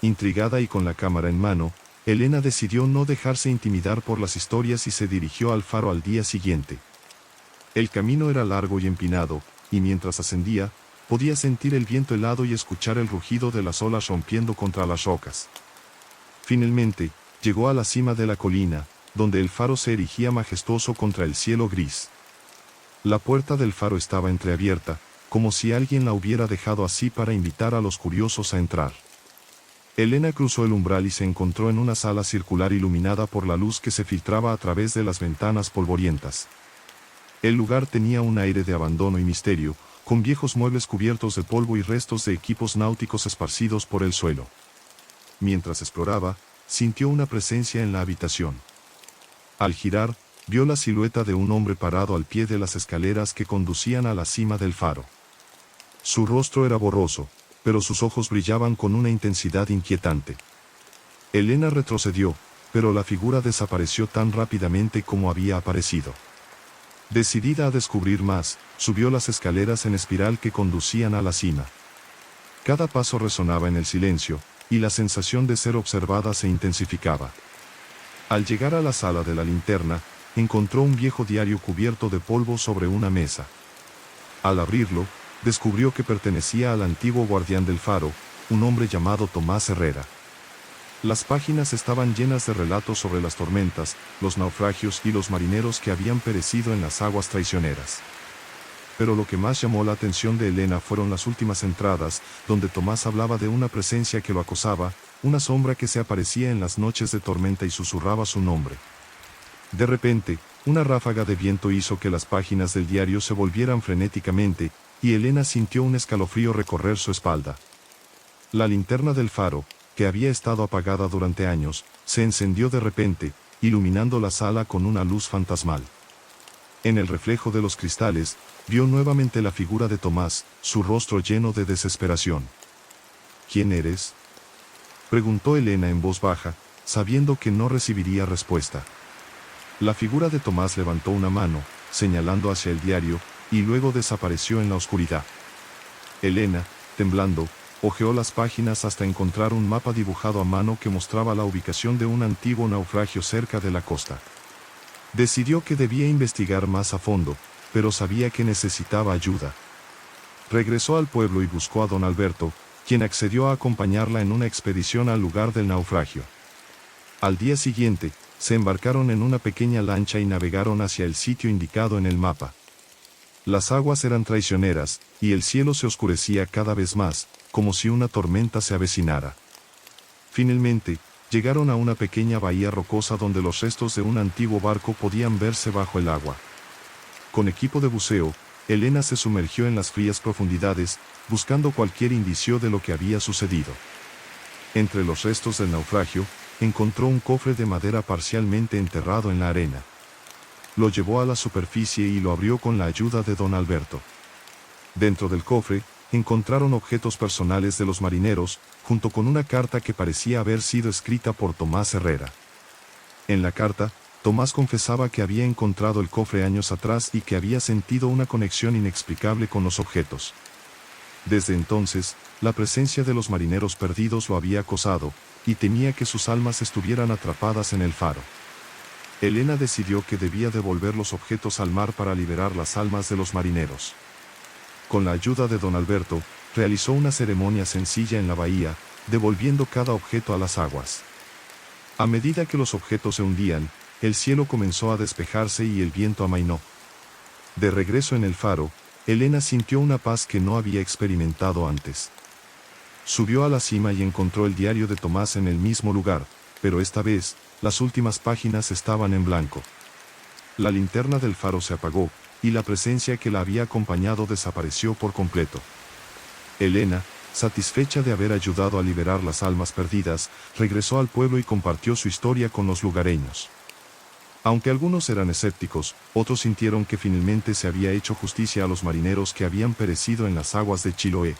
Intrigada y con la cámara en mano, Elena decidió no dejarse intimidar por las historias y se dirigió al faro al día siguiente. El camino era largo y empinado, y mientras ascendía, podía sentir el viento helado y escuchar el rugido de las olas rompiendo contra las rocas. Finalmente, llegó a la cima de la colina, donde el faro se erigía majestuoso contra el cielo gris. La puerta del faro estaba entreabierta, como si alguien la hubiera dejado así para invitar a los curiosos a entrar. Elena cruzó el umbral y se encontró en una sala circular iluminada por la luz que se filtraba a través de las ventanas polvorientas. El lugar tenía un aire de abandono y misterio, con viejos muebles cubiertos de polvo y restos de equipos náuticos esparcidos por el suelo. Mientras exploraba, sintió una presencia en la habitación. Al girar, vio la silueta de un hombre parado al pie de las escaleras que conducían a la cima del faro. Su rostro era borroso, pero sus ojos brillaban con una intensidad inquietante. Elena retrocedió, pero la figura desapareció tan rápidamente como había aparecido. Decidida a descubrir más, subió las escaleras en espiral que conducían a la cima. Cada paso resonaba en el silencio, y la sensación de ser observada se intensificaba. Al llegar a la sala de la linterna, encontró un viejo diario cubierto de polvo sobre una mesa. Al abrirlo, descubrió que pertenecía al antiguo guardián del faro, un hombre llamado Tomás Herrera. Las páginas estaban llenas de relatos sobre las tormentas, los naufragios y los marineros que habían perecido en las aguas traicioneras. Pero lo que más llamó la atención de Elena fueron las últimas entradas, donde Tomás hablaba de una presencia que lo acosaba, una sombra que se aparecía en las noches de tormenta y susurraba su nombre. De repente, una ráfaga de viento hizo que las páginas del diario se volvieran frenéticamente, y Elena sintió un escalofrío recorrer su espalda. La linterna del faro, que había estado apagada durante años, se encendió de repente, iluminando la sala con una luz fantasmal. En el reflejo de los cristales, vio nuevamente la figura de Tomás, su rostro lleno de desesperación. ¿Quién eres?, preguntó Elena en voz baja, sabiendo que no recibiría respuesta. La figura de Tomás levantó una mano, señalando hacia el diario, y luego desapareció en la oscuridad. Elena, temblando, hojeó las páginas hasta encontrar un mapa dibujado a mano que mostraba la ubicación de un antiguo naufragio cerca de la costa. Decidió que debía investigar más a fondo, pero sabía que necesitaba ayuda. Regresó al pueblo y buscó a don Alberto, quien accedió a acompañarla en una expedición al lugar del naufragio. Al día siguiente, se embarcaron en una pequeña lancha y navegaron hacia el sitio indicado en el mapa. Las aguas eran traicioneras, y el cielo se oscurecía cada vez más, como si una tormenta se avecinara. Finalmente, llegaron a una pequeña bahía rocosa donde los restos de un antiguo barco podían verse bajo el agua. Con equipo de buceo, Elena se sumergió en las frías profundidades, buscando cualquier indicio de lo que había sucedido. Entre los restos del naufragio, encontró un cofre de madera parcialmente enterrado en la arena. Lo llevó a la superficie y lo abrió con la ayuda de don Alberto. Dentro del cofre, encontraron objetos personales de los marineros, junto con una carta que parecía haber sido escrita por Tomás Herrera. En la carta, Tomás confesaba que había encontrado el cofre años atrás y que había sentido una conexión inexplicable con los objetos. Desde entonces, la presencia de los marineros perdidos lo había acosado, y temía que sus almas estuvieran atrapadas en el faro. Elena decidió que debía devolver los objetos al mar para liberar las almas de los marineros. Con la ayuda de don Alberto, realizó una ceremonia sencilla en la bahía, devolviendo cada objeto a las aguas. A medida que los objetos se hundían, el cielo comenzó a despejarse y el viento amainó. De regreso en el faro, Elena sintió una paz que no había experimentado antes. Subió a la cima y encontró el diario de Tomás en el mismo lugar, pero esta vez, las últimas páginas estaban en blanco. La linterna del faro se apagó, y la presencia que la había acompañado desapareció por completo. Elena, satisfecha de haber ayudado a liberar las almas perdidas, regresó al pueblo y compartió su historia con los lugareños. Aunque algunos eran escépticos, otros sintieron que finalmente se había hecho justicia a los marineros que habían perecido en las aguas de Chiloé.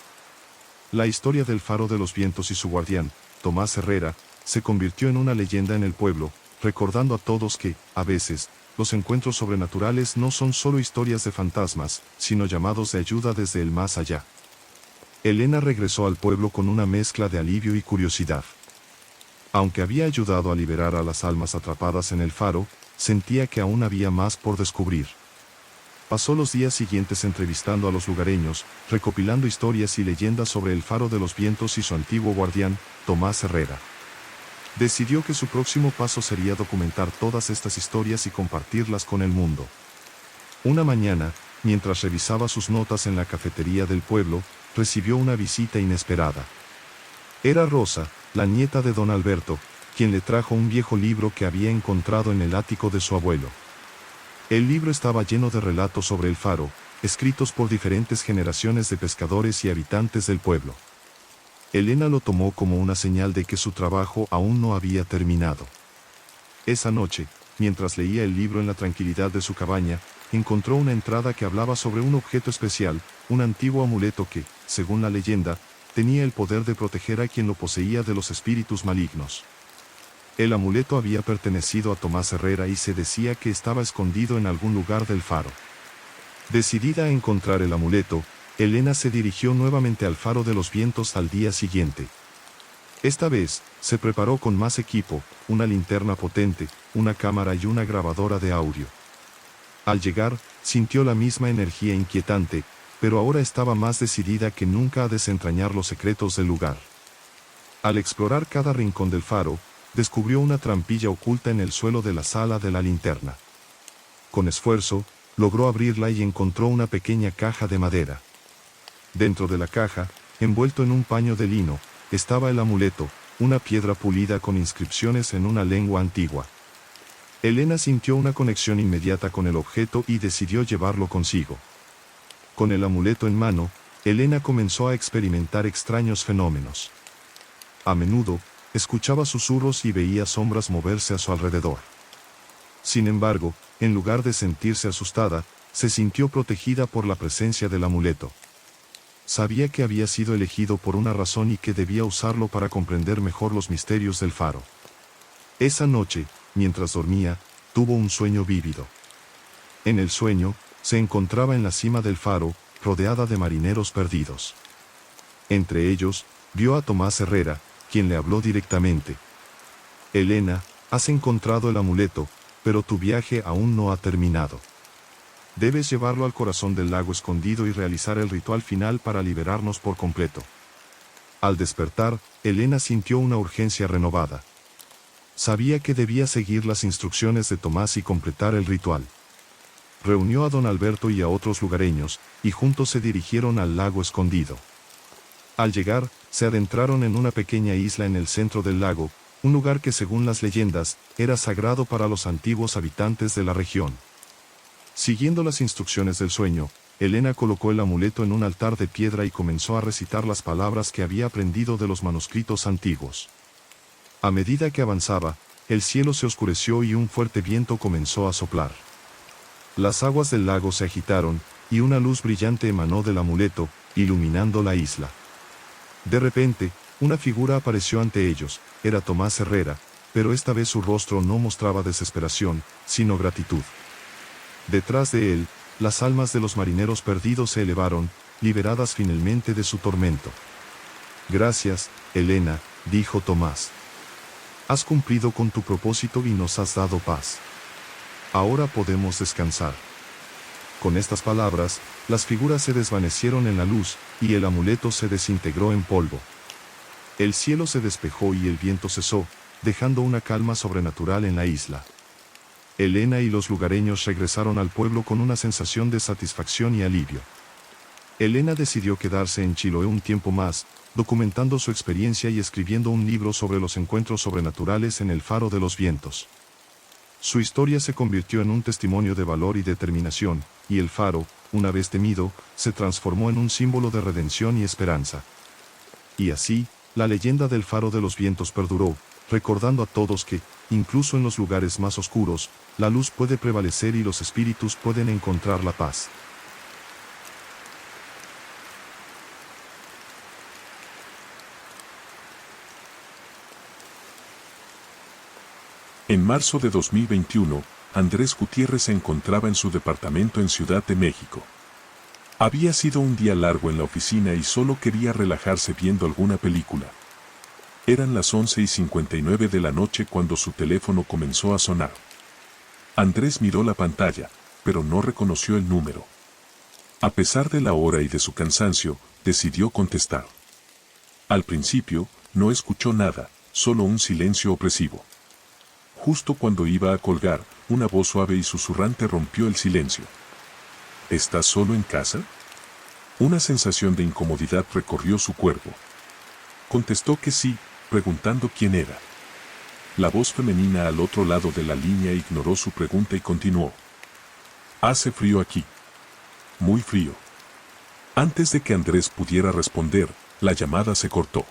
La historia del faro de los vientos y su guardián, Tomás Herrera, se convirtió en una leyenda en el pueblo, recordando a todos que, a veces, los encuentros sobrenaturales no son solo historias de fantasmas, sino llamados de ayuda desde el más allá. Elena regresó al pueblo con una mezcla de alivio y curiosidad. Aunque había ayudado a liberar a las almas atrapadas en el faro, sentía que aún había más por descubrir. Pasó los días siguientes entrevistando a los lugareños, recopilando historias y leyendas sobre el faro de los vientos y su antiguo guardián, Tomás Herrera. Decidió que su próximo paso sería documentar todas estas historias y compartirlas con el mundo. Una mañana, mientras revisaba sus notas en la cafetería del pueblo, recibió una visita inesperada. Era Rosa, la nieta de don Alberto, quien le trajo un viejo libro que había encontrado en el ático de su abuelo. El libro estaba lleno de relatos sobre el faro, escritos por diferentes generaciones de pescadores y habitantes del pueblo. Elena lo tomó como una señal de que su trabajo aún no había terminado. Esa noche, mientras leía el libro en la tranquilidad de su cabaña, encontró una entrada que hablaba sobre un objeto especial, un antiguo amuleto que, según la leyenda, tenía el poder de proteger a quien lo poseía de los espíritus malignos. El amuleto había pertenecido a Tomás Herrera y se decía que estaba escondido en algún lugar del faro. Decidida a encontrar el amuleto, Elena se dirigió nuevamente al faro de los vientos al día siguiente. Esta vez, se preparó con más equipo, una linterna potente, una cámara y una grabadora de audio. Al llegar, sintió la misma energía inquietante, pero ahora estaba más decidida que nunca a desentrañar los secretos del lugar. Al explorar cada rincón del faro, descubrió una trampilla oculta en el suelo de la sala de la linterna. Con esfuerzo, logró abrirla y encontró una pequeña caja de madera. Dentro de la caja, envuelto en un paño de lino, estaba el amuleto, una piedra pulida con inscripciones en una lengua antigua. Elena sintió una conexión inmediata con el objeto y decidió llevarlo consigo. Con el amuleto en mano, Elena comenzó a experimentar extraños fenómenos. A menudo, escuchaba susurros y veía sombras moverse a su alrededor. Sin embargo, en lugar de sentirse asustada, se sintió protegida por la presencia del amuleto. Sabía que había sido elegido por una razón y que debía usarlo para comprender mejor los misterios del faro. Esa noche, mientras dormía, tuvo un sueño vívido. En el sueño, se encontraba en la cima del faro, rodeada de marineros perdidos. Entre ellos, vio a Tomás Herrera, quien le habló directamente. Elena, has encontrado el amuleto, pero tu viaje aún no ha terminado. Debes llevarlo al corazón del lago escondido y realizar el ritual final para liberarnos por completo. Al despertar, Elena sintió una urgencia renovada. Sabía que debía seguir las instrucciones de Tomás y completar el ritual. Reunió a don Alberto y a otros lugareños, y juntos se dirigieron al lago escondido. Al llegar, se adentraron en una pequeña isla en el centro del lago, un lugar que según las leyendas, era sagrado para los antiguos habitantes de la región. Siguiendo las instrucciones del sueño, Elena colocó el amuleto en un altar de piedra y comenzó a recitar las palabras que había aprendido de los manuscritos antiguos. A medida que avanzaba, el cielo se oscureció y un fuerte viento comenzó a soplar. Las aguas del lago se agitaron, y una luz brillante emanó del amuleto, iluminando la isla. De repente, una figura apareció ante ellos. Era Tomás Herrera, pero esta vez su rostro no mostraba desesperación, sino gratitud. Detrás de él, las almas de los marineros perdidos se elevaron, liberadas finalmente de su tormento. Gracias, Elena, dijo Tomás. Has cumplido con tu propósito y nos has dado paz. Ahora podemos descansar. Con estas palabras, las figuras se desvanecieron en la luz, y el amuleto se desintegró en polvo. El cielo se despejó y el viento cesó, dejando una calma sobrenatural en la isla. Elena y los lugareños regresaron al pueblo con una sensación de satisfacción y alivio. Elena decidió quedarse en Chiloé un tiempo más, documentando su experiencia y escribiendo un libro sobre los encuentros sobrenaturales en el Faro de los Vientos. Su historia se convirtió en un testimonio de valor y determinación, y el faro, una vez temido, se transformó en un símbolo de redención y esperanza. Y así, la leyenda del Faro de los Vientos perduró, recordando a todos que, incluso en los lugares más oscuros, la luz puede prevalecer y los espíritus pueden encontrar la paz. En marzo de 2021, Andrés Gutiérrez se encontraba en su departamento en Ciudad de México. Había sido un día largo en la oficina y solo quería relajarse viendo alguna película. Eran las 11:59 de la noche cuando su teléfono comenzó a sonar. Andrés miró la pantalla, pero no reconoció el número. A pesar de la hora y de su cansancio, decidió contestar. Al principio, no escuchó nada, solo un silencio opresivo. Justo cuando iba a colgar, una voz suave y susurrante rompió el silencio. ¿Estás solo en casa? Una sensación de incomodidad recorrió su cuerpo. Contestó que sí, preguntando quién era. La voz femenina al otro lado de la línea ignoró su pregunta y continuó. Hace frío aquí. Muy frío. Antes de que Andrés pudiera responder, la llamada se cortó.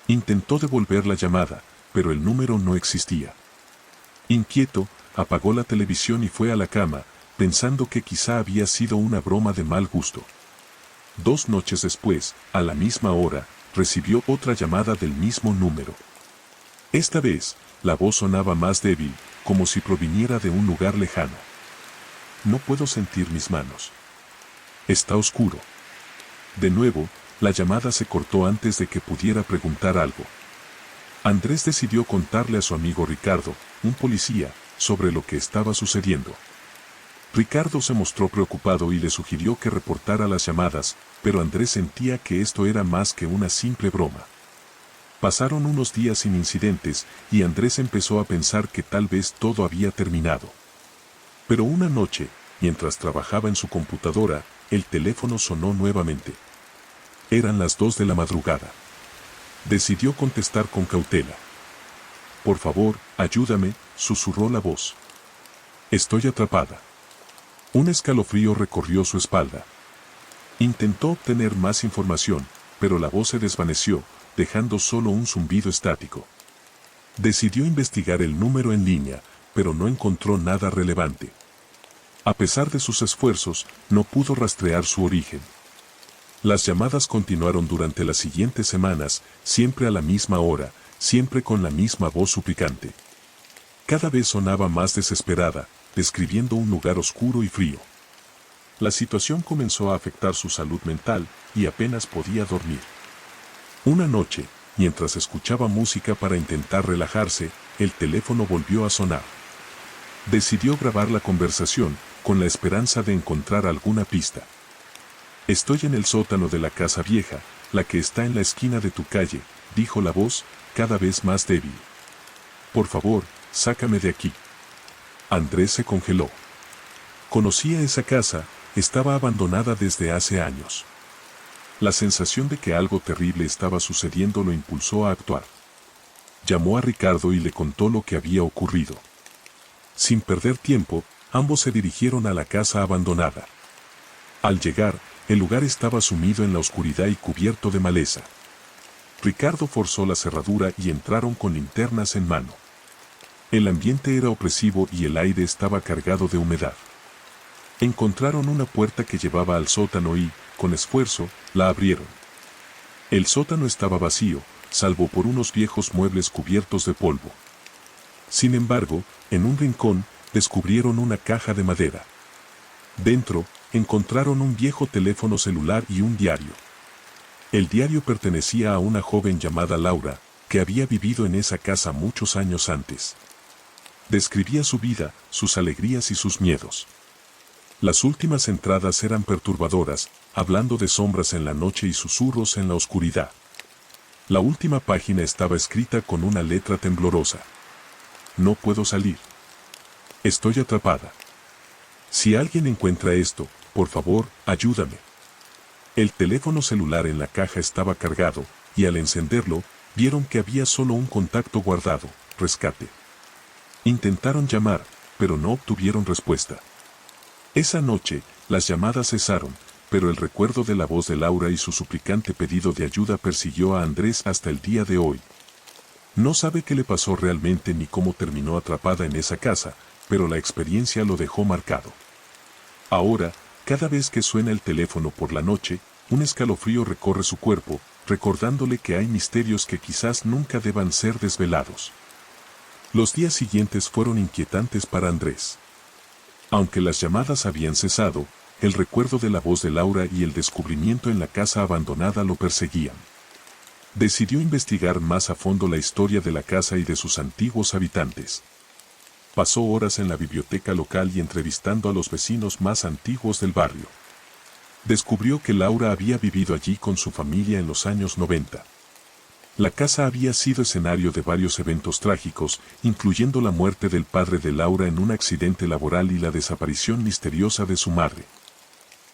Intentó devolver la llamada, pero el número no existía. Inquieto, apagó la televisión y fue a la cama, pensando que quizá había sido una broma de mal gusto. 2 noches después, a la misma hora, recibió otra llamada del mismo número. Esta vez, la voz sonaba más débil, como si proviniera de un lugar lejano. No puedo sentir mis manos. Está oscuro. De nuevo, la llamada se cortó antes de que pudiera preguntar algo. Andrés decidió contarle a su amigo Ricardo, un policía, sobre lo que estaba sucediendo. Ricardo se mostró preocupado y le sugirió que reportara las llamadas, pero Andrés sentía que esto era más que una simple broma. Pasaron unos días sin incidentes y Andrés empezó a pensar que tal vez todo había terminado. Pero una noche, mientras trabajaba en su computadora, el teléfono sonó nuevamente. Eran las 2 de la madrugada. Decidió contestar con cautela. Por favor, ayúdame, susurró la voz. Estoy atrapada. Un escalofrío recorrió su espalda. Intentó obtener más información, pero la voz se desvaneció, dejando solo un zumbido estático. Decidió investigar el número en línea, pero no encontró nada relevante. A pesar de sus esfuerzos, no pudo rastrear su origen. Las llamadas continuaron durante las siguientes semanas, siempre a la misma hora, siempre con la misma voz suplicante. Cada vez sonaba más desesperada, describiendo un lugar oscuro y frío. La situación comenzó a afectar su salud mental y apenas podía dormir. Una noche, mientras escuchaba música para intentar relajarse, el teléfono volvió a sonar. Decidió grabar la conversación, con la esperanza de encontrar alguna pista. Estoy en el sótano de la casa vieja, la que está en la esquina de tu calle, dijo la voz, cada vez más débil. Por favor, sácame de aquí. Andrés se congeló. Conocía esa casa, estaba abandonada desde hace años. La sensación de que algo terrible estaba sucediendo lo impulsó a actuar. Llamó a Ricardo y le contó lo que había ocurrido. Sin perder tiempo, ambos se dirigieron a la casa abandonada. Al llegar, el lugar estaba sumido en la oscuridad y cubierto de maleza. Ricardo forzó la cerradura y entraron con linternas en mano. El ambiente era opresivo y el aire estaba cargado de humedad. Encontraron una puerta que llevaba al sótano y, con esfuerzo, la abrieron. El sótano estaba vacío, salvo por unos viejos muebles cubiertos de polvo. Sin embargo, en un rincón, descubrieron una caja de madera. Dentro, encontraron un viejo teléfono celular y un diario. El diario pertenecía a una joven llamada Laura, que había vivido en esa casa muchos años antes. Describía su vida, sus alegrías y sus miedos. Las últimas entradas eran perturbadoras, hablando de sombras en la noche y susurros en la oscuridad. La última página estaba escrita con una letra temblorosa. No puedo salir. Estoy atrapada. Si alguien encuentra esto, por favor, ayúdame. El teléfono celular en la caja estaba cargado, y al encenderlo, vieron que había solo un contacto guardado: rescate. Intentaron llamar, pero no obtuvieron respuesta. Esa noche, las llamadas cesaron, pero el recuerdo de la voz de Laura y su suplicante pedido de ayuda persiguió a Andrés hasta el día de hoy. No sabe qué le pasó realmente ni cómo terminó atrapada en esa casa, pero la experiencia lo dejó marcado. Ahora, cada vez que suena el teléfono por la noche, un escalofrío recorre su cuerpo, recordándole que hay misterios que quizás nunca deban ser desvelados. Los días siguientes fueron inquietantes para Andrés. Aunque las llamadas habían cesado, el recuerdo de la voz de Laura y el descubrimiento en la casa abandonada lo perseguían. Decidió investigar más a fondo la historia de la casa y de sus antiguos habitantes. Pasó horas en la biblioteca local y entrevistando a los vecinos más antiguos del barrio. Descubrió que Laura había vivido allí con su familia en los años 90. La casa había sido escenario de varios eventos trágicos, incluyendo la muerte del padre de Laura en un accidente laboral y la desaparición misteriosa de su madre.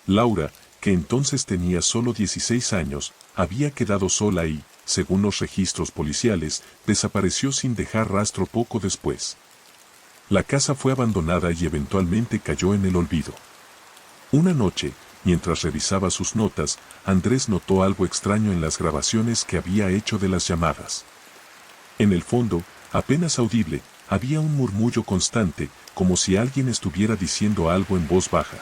Laura, que entonces tenía solo 16 años, había quedado sola y, según los registros policiales, desapareció sin dejar rastro poco después. La casa fue abandonada y eventualmente cayó en el olvido. Una noche, mientras revisaba sus notas, Andrés notó algo extraño en las grabaciones que había hecho de las llamadas. En el fondo, apenas audible, había un murmullo constante, como si alguien estuviera diciendo algo en voz baja.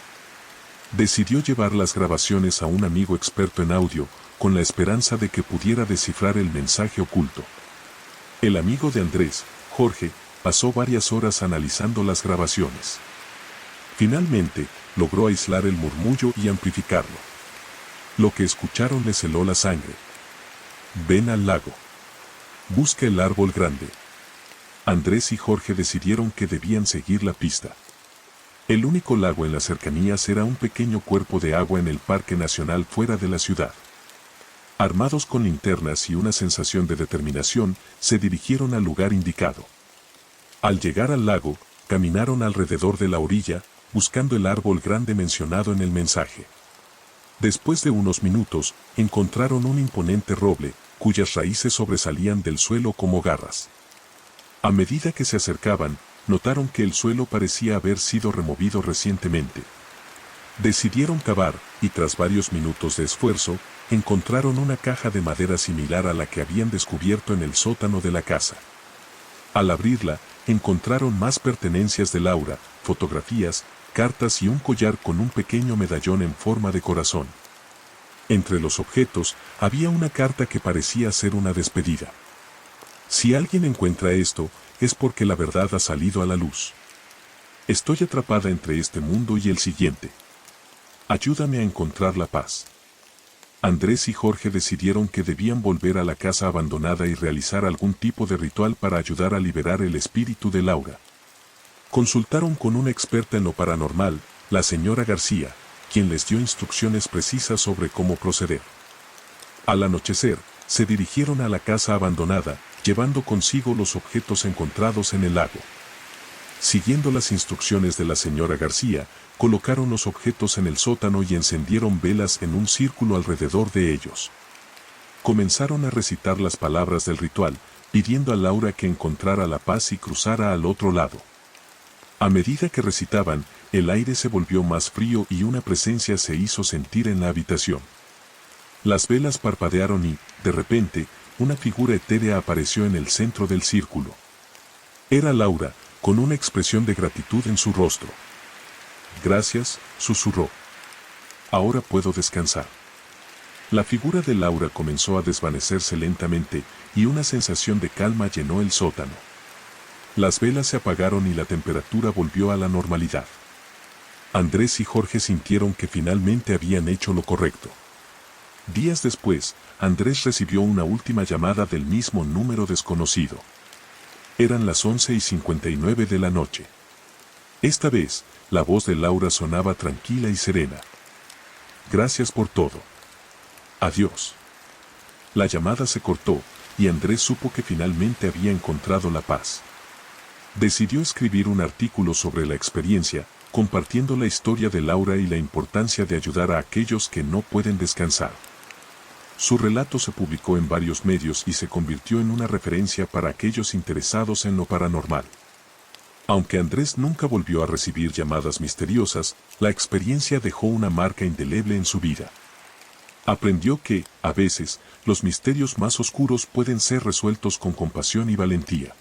Decidió llevar las grabaciones a un amigo experto en audio, con la esperanza de que pudiera descifrar el mensaje oculto. El amigo de Andrés, Jorge, pasó varias horas analizando las grabaciones. Finalmente, logró aislar el murmullo y amplificarlo. Lo que escucharon les heló la sangre. Ven al lago. Busca el árbol grande. Andrés y Jorge decidieron que debían seguir la pista. El único lago en las cercanías era un pequeño cuerpo de agua en el Parque Nacional fuera de la ciudad. Armados con linternas y una sensación de determinación, se dirigieron al lugar indicado. Al llegar al lago, caminaron alrededor de la orilla, buscando el árbol grande mencionado en el mensaje. Después de unos minutos, encontraron un imponente roble, cuyas raíces sobresalían del suelo como garras. A medida que se acercaban, notaron que el suelo parecía haber sido removido recientemente. Decidieron cavar, y tras varios minutos de esfuerzo, encontraron una caja de madera similar a la que habían descubierto en el sótano de la casa. Al abrirla, encontraron más pertenencias de Laura, fotografías, cartas y un collar con un pequeño medallón en forma de corazón. Entre los objetos, había una carta que parecía ser una despedida. Si alguien encuentra esto, es porque la verdad ha salido a la luz. Estoy atrapada entre este mundo y el siguiente. Ayúdame a encontrar la paz. Andrés y Jorge decidieron que debían volver a la casa abandonada y realizar algún tipo de ritual para ayudar a liberar el espíritu de Laura. Consultaron con una experta en lo paranormal, la señora García, quien les dio instrucciones precisas sobre cómo proceder. Al anochecer, se dirigieron a la casa abandonada, llevando consigo los objetos encontrados en el lago. Siguiendo las instrucciones de la señora García, colocaron los objetos en el sótano y encendieron velas en un círculo alrededor de ellos. Comenzaron a recitar las palabras del ritual, pidiendo a Laura que encontrara la paz y cruzara al otro lado. A medida que recitaban, el aire se volvió más frío y una presencia se hizo sentir en la habitación. Las velas parpadearon y, de repente, una figura etérea apareció en el centro del círculo. Era Laura, con una expresión de gratitud en su rostro. «Gracias», susurró. Ahora puedo descansar. La figura de Laura comenzó a desvanecerse lentamente y una sensación de calma llenó el sótano. Las velas se apagaron y la temperatura volvió a la normalidad. Andrés y Jorge sintieron que finalmente habían hecho lo correcto. Días después, Andrés recibió una última llamada del mismo número desconocido. Eran las 11:59 de la noche. Esta vez, la voz de Laura sonaba tranquila y serena. Gracias por todo. Adiós. La llamada se cortó y Andrés supo que finalmente había encontrado la paz. Decidió escribir un artículo sobre la experiencia, compartiendo la historia de Laura y la importancia de ayudar a aquellos que no pueden descansar. Su relato se publicó en varios medios y se convirtió en una referencia para aquellos interesados en lo paranormal. Aunque Andrés nunca volvió a recibir llamadas misteriosas, la experiencia dejó una marca indeleble en su vida. Aprendió que, a veces, los misterios más oscuros pueden ser resueltos con compasión y valentía.